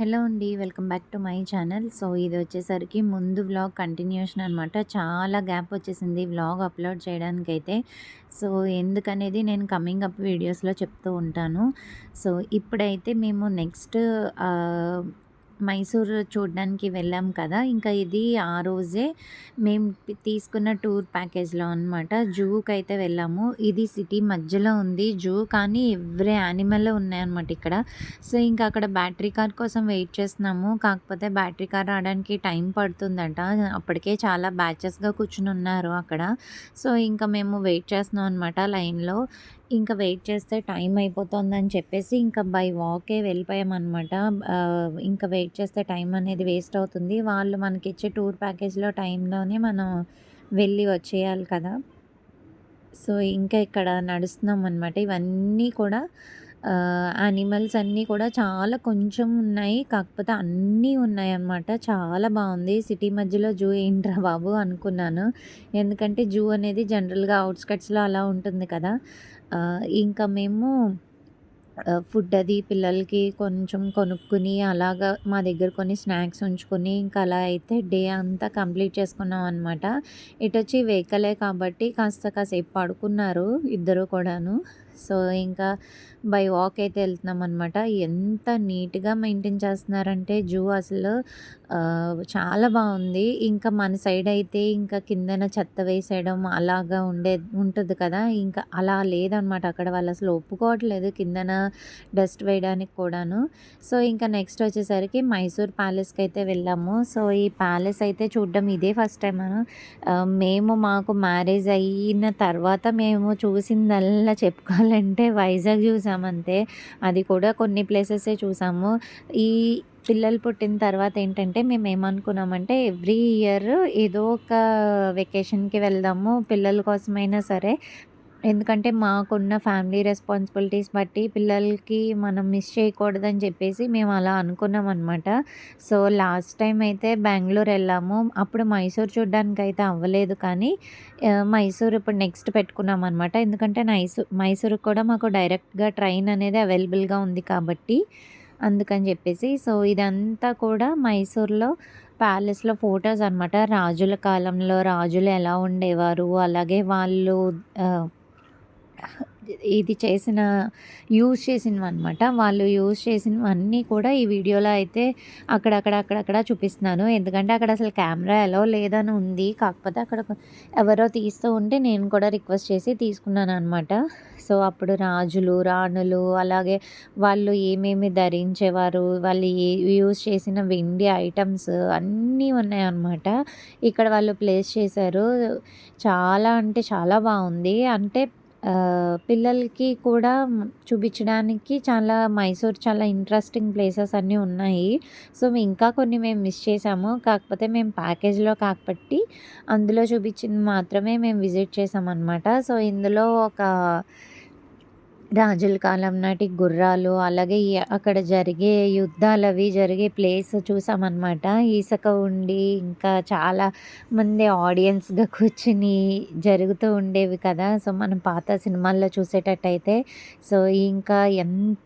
Hello అండి. Welcome back to my channel. So, ఇది వచ్చేసరికి ముందు వ్లాగ్ కంటిన్యూషన్ అనమాట. చాలా గ్యాప్ వచ్చేసింది వ్లాగ్ అప్‌లోడ్ చేయడానికైతే. సో, ఎందుకనేది నేను కమింగ్ అప్ వీడియోస్‌లో చెప్తూ ఉంటాను. సో, ఇప్పుడైతే మేము నెక్స్ట్ ఆహ్, మైసూర్ చూడడానికి వెళ్ళాం కదా! ఇంకా ఇది ఆ రోజే మేము తీసుకున్న టూర్ ప్యాకేజ్‌లో అనమాట. జూకైతే వెళ్ళాము. ఇది సిటీ మధ్యలో ఉంది జూ. కానీ ఎవ్రి యానిమల్ ఉన్నాయన్నమాట ఇక్కడ. సో, ఇంకా అక్కడ బ్యాటరీ కార్ కోసం వెయిట్ చేస్తున్నాము. కాకపోతే బ్యాటరీ కార్ రావడానికి టైం పడుతుందంట. అప్పటికే చాలా బ్యాచెస్‌గా కూర్చొనున్నారు అక్కడ. సో, ఇంకా మేము వెయిట్ చేస్తున్నాం అనమాట లైన్‌లో. ఇంకా వెయిట్ చేస్తే టైం అయిపోతుందని చెప్పేసి ఇంకా బై వాకే వెళ్ళిపోయామనమాట. ఇంకా వెయిట్ చేస్తే టైం అనేది వేస్ట్ అవుతుంది. వాళ్ళు మనకిచ్చే టూర్ ప్యాకేజ్‌లో టైంలోనే మనం వెళ్ళి వచ్చేయాలి కదా! సో, ఇంకా ఇక్కడ నడుస్తున్నామనమాట. ఇవన్నీ కూడా యానిమల్స్ అన్నీ కూడా చాలా కొంచెం ఉన్నాయి. కాకపోతే అన్నీ ఉన్నాయన్నమాట. చాలా బావుంది. సిటీ మధ్యలో జూ ఏంట్రా బాబు అనుకున్నాను. ఎందుకంటే జూ అనేది జనరల్‌గా ఔట్‌స్కట్స్‌లో అలా ఉంటుంది కదా! ఇంకా మేము ఫుడ్ అది పిల్లలకి కొంచెం కొనుక్కొని అలాగా మా దగ్గర కొన్ని స్నాక్స్ ఉంచుకొని ఇంకా అలా అయితే డే అంతా కంప్లీట్ చేసుకున్నాం అనమాట. ఇటొచ్చి వెహికలే కాబట్టి కాసేపు పడుకున్నారు ఇద్దరు కూడాను. సో, ఇంకా బై వాక్ అయితే వెళ్తున్నామనమాట. ఎంత నీట్‌గా మెయింటైన్ చేస్తున్నారంటే జూ అసలు చాలా బావుంది. ఇంకా మన సైడ్ అయితే ఇంకా కిందన చెత్త వేసేయడం అలాగా ఉంటది కదా! ఇంకా అలా లేదనమాట. అక్కడ వాళ్ళు అసలు ఒప్పుకోవట్లేదు కిందన డస్ట్ వేయడానికి కూడాను. సో, ఇంకా నెక్స్ట్ వచ్చేసరికి మైసూర్ ప్యాలెస్‌కైతే వెళ్ళాము. సో, ఈ ప్యాలెస్ అయితే చూడడం ఇదే ఫస్ట్ టైము. మాకు మ్యారేజ్ అయిన తర్వాత మేము చూసిందల్లా చెప్పుకోవాలంటే వైజాగ్ చూసామంతే. అది కూడా కొన్ని ప్లేసెసే చూసాము. ఈ పిల్లలు పుట్టిన తర్వాత ఏంటంటే మేమేమనుకున్నామంటే ఎవ్రీ ఇయర్ ఏదో ఒక వెకేషన్‌కి వెళ్దాము పిల్లల కోసమైనా సరే. ఎందుకంటే మాకున్న ఫ్యామిలీ రెస్పాన్సిబిలిటీస్ బట్టి పిల్లలకి మనం మిస్ చేయకూడదని చెప్పేసి మేము అలా అనుకున్నామనమాట. సో, లాస్ట్ టైం అయితే బెంగుళూరు వెళ్ళాము. అప్పుడు మైసూర్ చూడ్డానికైతే అవ్వలేదు కానీ మైసూర్ ఇప్పుడు నెక్స్ట్ పెట్టుకున్నామనమాట. ఎందుకంటే మైసూర్‌కి కూడా మాకు డైరెక్ట్‌గా ట్రైన్ అనేది అవైలబుల్‌గా ఉంది కాబట్టి అందుకని చెప్పేసి. సో, ఇదంతా కూడా మైసూర్‌లో ప్యాలెస్‌లో ఫోటోస్ అనమాట. రాజుల కాలంలో రాజులు ఎలా ఉండేవారు, అలాగే వాళ్ళు ఆహ్ ఇది యూజ్ చేసినవనమాట. వాళ్ళు యూజ్ చేసినవన్నీ కూడా ఈ వీడియోలో అయితే అక్కడక్కడ చూపిస్తున్నాను. ఎందుకంటే అక్కడ అసలు కెమెరా ఎలో లేదని ఉంది. కాకపోతే అక్కడ ఎవరో తీస్తూ ఉంటే నేను కూడా రిక్వెస్ట్ చేసి తీసుకున్నాననమాట. సో, అప్పుడు రాజులు, రాణులు అలాగే వాళ్ళు ఏమేమి ధరించేవారు, వాళ్ళు యూజ్ చేసిన వెండి ఐటెమ్స్ అన్నీ ఉన్నాయన్నమాట. ఇక్కడ వాళ్ళు ప్లేస్ చేశారు. చాలా అంటే చాలా బావుంది. అంటే పిల్లలకి కూడా చూపించడానికి మైసూర్ చాలా ఇంట్రెస్టింగ్ ప్లేసెస్ అన్నీ ఉన్నాయి. సో, ఇంకా కొన్ని మేము మిస్ చేసాము. కాకపోతే మేము ప్యాకేజ్‌లో కాబట్టి అందులో చూపించింది మాత్రమే మేము విజిట్ చేసామనమాట. సో, ఇందులో ఒక రాజుల కాలం నాటి గుర్రాలు, అలాగే అక్కడ యుద్ధాలవి జరిగే ప్లేస్ చూసామనమాట. ఇసక ఉండి ఇంకా చాలా మంది ఆడియన్స్‌గా కూర్చొని జరుగుతూ ఉండేవి కదా! సో, మనం పాత సినిమాల్లో చూసేటట్టయితే సో, ఇంకా ఎంత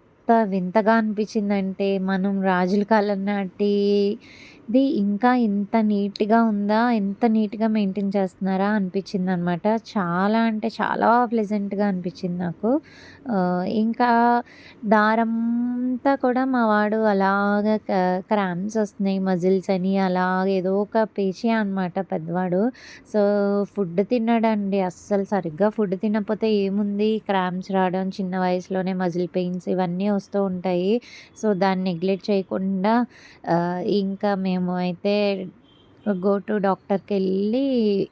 వింతగా అనిపించిందంటే మనం రాజుల కాలం నాటిది ఇంకా ఇంత నీట్‌గా ఉందా? ఇంత నీట్‌గా మెయింటైన్ చేస్తున్నారా? అనిపించిందనమాట. చాలా అంటే చాలా ప్లెజెంట్‌గా అనిపించింది నాకు. ఇంకా దారంతా కూడా మా వాడు అలాగా క్రాంప్స్ వస్తున్నాయి మజిల్స్ అని అలా ఏదో ఒక పేచీ అనమాట పెద్దవాడు. సో, ఫుడ్ తినడండి అస్సలు సరిగ్గా ఫుడ్ తినకపోతే ఏముంది క్రాంప్స్ రావడం, చిన్న వయసులోనే మజిల్ పెయిన్స్ ఇవన్నీ వస్తూ ఉంటాయి. సో, దాన్ని నెగ్లెక్ట్ చేయకుండా ఇంకా మేము అయితే గో టు డాక్టర్‌కెళ్ళి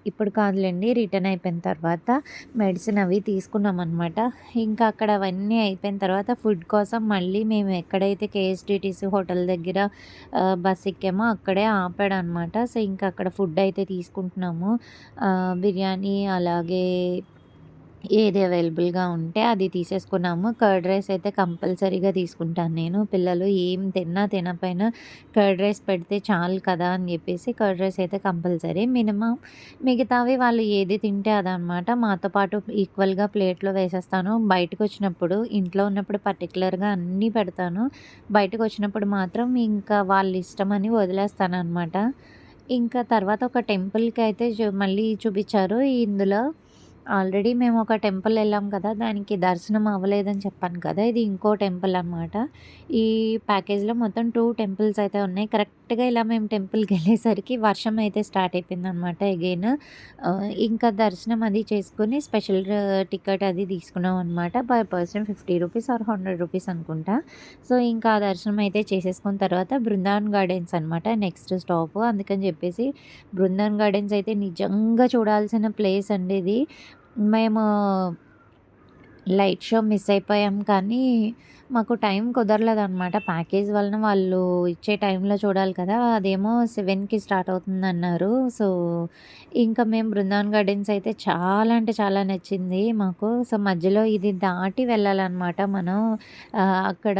ఇప్పుడు కాదులెండి రిటర్న్ అయిపోయిన తర్వాత మెడిసిన్ అవి తీసుకున్నామనమాట. ఇంకా అక్కడ అవన్నీ అయిపోయిన తర్వాత ఫుడ్ కోసం మళ్ళీ మేము ఎక్కడైతే కేఎస్‌డిటీసీ హోటల్ దగ్గర బస్ ఎక్కామో అక్కడే ఆపాడనమాట. సో, ఇంకా అక్కడ ఫుడ్ అయితే తీసుకుంటున్నాము. బిర్యానీ అలాగే ఏది అవైలబుల్‌గా ఉంటే అది తీసేసుకున్నాము. కర్డ్ రైస్ అయితే కంపల్సరీగా తీసుకుంటాను నేను. పిల్లలు ఏం తిన్నా తినకపోయినా కర్డ్ రైస్ పెడితే చాలు కదా అని చెప్పేసి కర్డ్ రైస్ అయితే కంపల్సరీ. మినిమమ్ మిగతావి వాళ్ళు ఏది తింటే అదనమాట. మాతో పాటు ఈక్వల్‌గా ప్లేట్‌లో వేసేస్తాను. బయటకొచ్చినప్పుడు, ఇంట్లో ఉన్నప్పుడు పర్టిక్యులర్‌గా అన్నీ పెడతాను. బయటకొచ్చినప్పుడు మాత్రం ఇంకా వాళ్ళ ఇష్టమని వదిలేస్తాననమాట. ఇంకా తర్వాత ఒక టెంపుల్‌కైతే మళ్ళీ చూపిచ్చారు ఇందులో. ఆల్రెడీ మేము ఒక టెంపుల్ ఎళ్ళాం కదా! దానికి దర్శనం అవ్వలేదని చెప్పాను కదా! ఇది ఇంకో టెంపుల్ అనమాట. ఈ ప్యాకేజ్‌లో మొత్తం 2 టెంపుల్స్ అయితే ఉన్నాయి. కరెక్ట్‌గా ఇలా మేము టెంపుల్‌కెళ్ళేసరికి వర్షం అయితే స్టార్ట్ అయిపోయిందనమాట అగైన్. ఇంకా దర్శనం అది చేసుకొని స్పెషల్ టికెట్ అది తీసుకున్నాం అనమాట. Per person 50 rupees or 100 rupees అనుకుంటా. సో, ఇంకా ఆ దర్శనం అయితే చేసేసుకున్న తర్వాత బృందావన్ గార్డెన్స్ అనమాట నెక్స్ట్ స్టాపు. అందుకని చెప్పేసి బృందావన్ గార్డెన్స్ అయితే నిజంగా చూడాల్సిన ప్లేస్ అండి ఇది. మేము లైట్ షో మిస్ అయిపోయాం కానీ, మాకు టైం కుదరలేదనమాట. ప్యాకేజ్ వలన వాళ్ళు ఇచ్చే టైంలో చూడాలి కదా! అదేమో 7కి స్టార్ట్ అవుతుందన్నారు. సో, ఇంకా మేము బృందావన్ గార్డెన్స్ అయితే చాలా అంటే చాలా నచ్చింది మాకు. సో, మధ్యలో ఇది దాటి వెళ్ళాలనమాట మనం. అక్కడ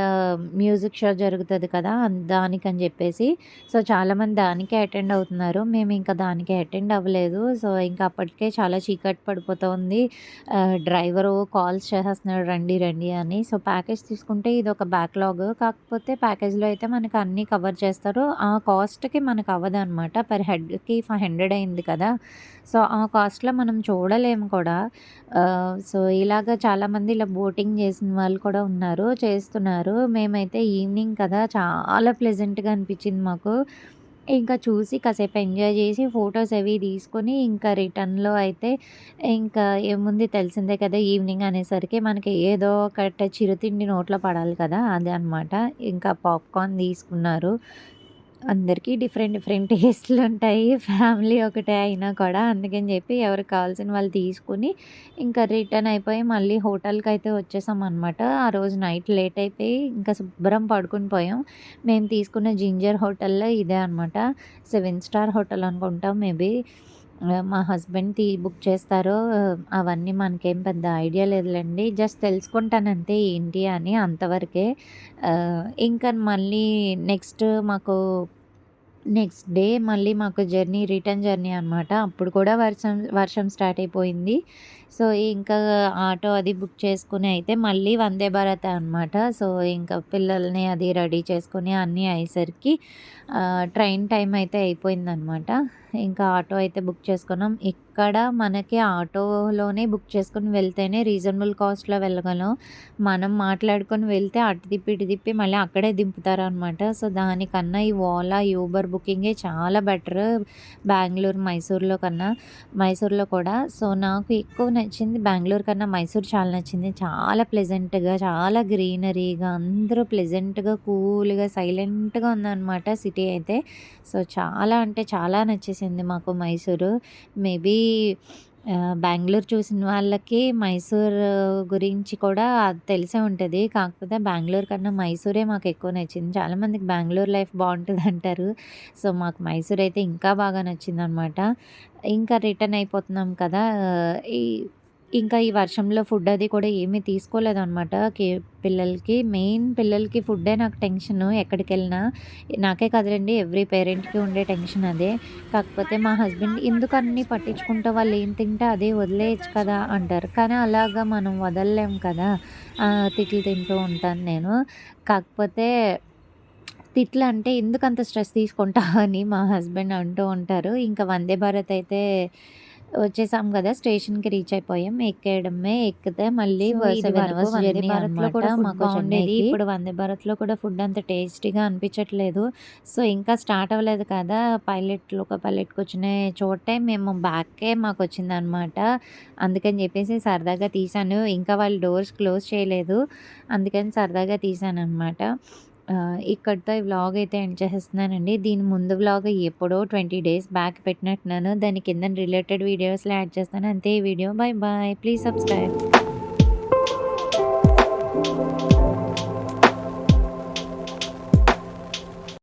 మ్యూజిక్ షో జరుగుతది కదా! దానికని జెప్పేసి. సో, చాలామంది దానికే అటెండ్ అవుతున్నారు. మేమింకా దానికి అటెండ్ అవ్వలేదు. సో, ఇంక అప్పటికే చాలా చీకటి పడిపోతోంది. డ్రైవరు కాల్స్ చేసేస్తున్నాడు రండి, రండి అని. సో, ప్యాకేజ్ తీసుకుంటే ఇదొక బ్యాక్‌లాగ్. కాకపోతే ప్యాకేజ్‌లో అయితే మనకు అన్నీ కవర్ చేస్తారు. ఆ కాస్ట్‌కి మనకు అవ్వదనమాట. పర్ హెడ్‌కి 500 అయింది కదా! సో, ఆ కాస్ట్‌లో మనం చూడలేము కూడా. సో, ఇలాగ చాలామంది ఇలా బోటింగ్ చేసిన వాళ్ళు కూడా ఉన్నారు. చేస్తున్నారు. మేమైతే ఈవినింగ్ కదా! చాలా ప్లెజెంట్‌గా అనిపించింది మాకు. ఇంకా చూసి కాసేపు ఎంజాయ్ చేసి ఫోటోస్ అవి తీసుకొని ఇంకా రిటర్న్‌లో అయితే ఇంకా ఏముంది తెలిసిందే కదా! ఈవినింగ్ అనేసరికి మనకి ఏదో ఒకటి చిరుతిండి నోట్లో పడాలి కదా! అదే అనమాట. ఇంకా పాప్‌కార్న్ తీసుకున్నారు. అందరికీ డిఫరెంట్ డిఫరెంట్ టేస్ట్‌లుంటాయి. ఫ్యామిలీ ఒకటే అయినా కూడా. అందుకని చెప్పి ఎవరికి కావాల్సిన వాళ్ళు తీసుకొని ఇంకా రిటర్న్ అయిపోయి మళ్ళీ హోటల్‌కైతే వచ్చేసామనమాట. ఆ రోజు నైట్ లేట్ అయిపోయి ఇంకా శుభ్రం పడుకొని పోయాం. మేము తీసుకున్న జింజర్ హోటల్‌లో ఇదే అనమాట. 7 స్టార్ హోటల్ అనుకుంటా మేబీ. మా హస్బెండ్ బుక్ చేస్తారో అవన్నీ మనకేం పెద్ద ఐడియా లేదులెండి. జస్ట్ తెలుసుకుంటానంతే ఏంటి అని అంతవరకే. ఇంకా మళ్ళీ మాకు నెక్స్ట్ డే మళ్ళీ మాకు రిటర్న్ జర్నీ అనమాట. అప్పుడు కూడా వర్షం స్టార్ట్ అయిపోయింది. సో, ఇంకా ఆటో అది బుక్ చేసుకొని అయితే మళ్ళీ వందే భారతే అనమాట. సో, ఇంకా పిల్లల్ని అది రెడీ చేసుకొని అన్నీ అయ్యేసరికి ట్రైన్ టైం అయితే అయిపోయిందనమాట. ఇంకా ఆటో అయితే బుక్ చేసుకున్నాం. ఇక్కడ మనకి ఆటోలోనే బుక్ చేసుకొని వెళ్తేనే రీజనబుల్ కాస్ట్‌లో వెళ్ళగలం. మనం మాట్లాడుకొని వెళ్తే అటు తిప్పి, ఇటు తిప్పి మళ్ళీ అక్కడే దింపుతారనమాట. సో, దానికన్నా ఈ ఓలా, యూబర్ బుకింగే చాలా బెటరు మైసూర్‌లో కూడా. సో, నాకు ఎక్కువ నచ్చింది బెంగుళూరు కన్నా మైసూర్ చాలా నచ్చింది. చాలా ప్లెజెంట్‌గా, చాలా గ్రీనరీగా అందరూ ప్లెజెంట్‌గా, కూల్‌గా, సైలెంట్‌గా ఉందనమాట సిటీ అయితే. సో, చాలా అంటే చాలా నచ్చేసింది మాకు మైసూరు. మేబీ బెంగుళూరు చూసిన వాళ్ళకి మైసూర్ గురించి కూడా తెలిసే ఉంటది. కాకపోతే బెంగుళూరు కన్నా మైసూరే మాకెక్కువ నచ్చింది. చాలామందికి బెంగుళూరు లైఫ్ బావుంటదంటారు. సో, మాకు మైసూరైతే ఇంకా బాగా నచ్చిందనమాట. ఇంకా రిటర్న్ అయిపోతున్నాం కదా! ఈ ఇంకా ఈ వర్షంలో ఫుడ్ అది కూడా ఏమీ తీసుకోలేదనమాట. పిల్లలకి మెయిన్ పిల్లలకి ఫుడ్డే నాకు టెన్షను ఎక్కడికెళ్ళినా. నాకే కాదులెండి ఎవ్రి పేరెంట్‌కి ఉండే టెన్షన్ అదే. కాకపోతే మా హస్బెండ్ "ఎందుకన్నీ పట్టించుకుంటావు? వాళ్ళేం తింటే అదే వదిలేయొచ్చు కదా!" అంటారు. కానీ అలాగా మనం వదలలేం కదా! తిట్లు తింటూ ఉంటాను నేను. కాకపోతే తిట్లంటే ఎందుకంత స్ట్రెస్ తీసుకుంటావు అని మా హస్బెండ్ అంటూ ఉంటారు. ఇంకా వందే భారత్ అయితే వచ్చేసాం గదా! స్టేషన్‌కి రీచ్ అయిపోయాం. ఎక్కితే మళ్ళీ సో, 7 ఇదివరకు అవర్స్ వందే జర్నీ భారత్‌లో అనమాట కూడా ఫుడ్ మాకు బావుండేది. చెన్నైకి. ఇప్పుడు వందే భారత్‌లో కూడా ఫుడ్ అంత టేస్టీగా అనిపించట్లేదు. సో, ఇంకా స్టార్ట్ అవ్వలేదు కదా! లోకో పైలట్‌కొచ్చిన చోటే మేము బ్యాకే మాకొచ్చిందనమాట. అందుకని జెప్పేసి సరదాగా తీశాను. ఇంకా వాళ్ళు డోర్స్ క్లోజ్ చేయలేదు. అందుకని సరదాగా తీశాననమాట. ఇక్కడితో ఈ వ్లాగ్ అయితే ఎండ్ చేసేస్తున్నానండి. దీని ముందు వ్లాగ్ ఎప్పుడో 20 డేస్ బ్యాక్ పెట్టినట్టున్నాను. దాని కిందన రిలేటెడ్ వీడియోస్‌లో యాడ్ చేస్తాను. అంతే ఈ video. Bye bye. Please subscribe.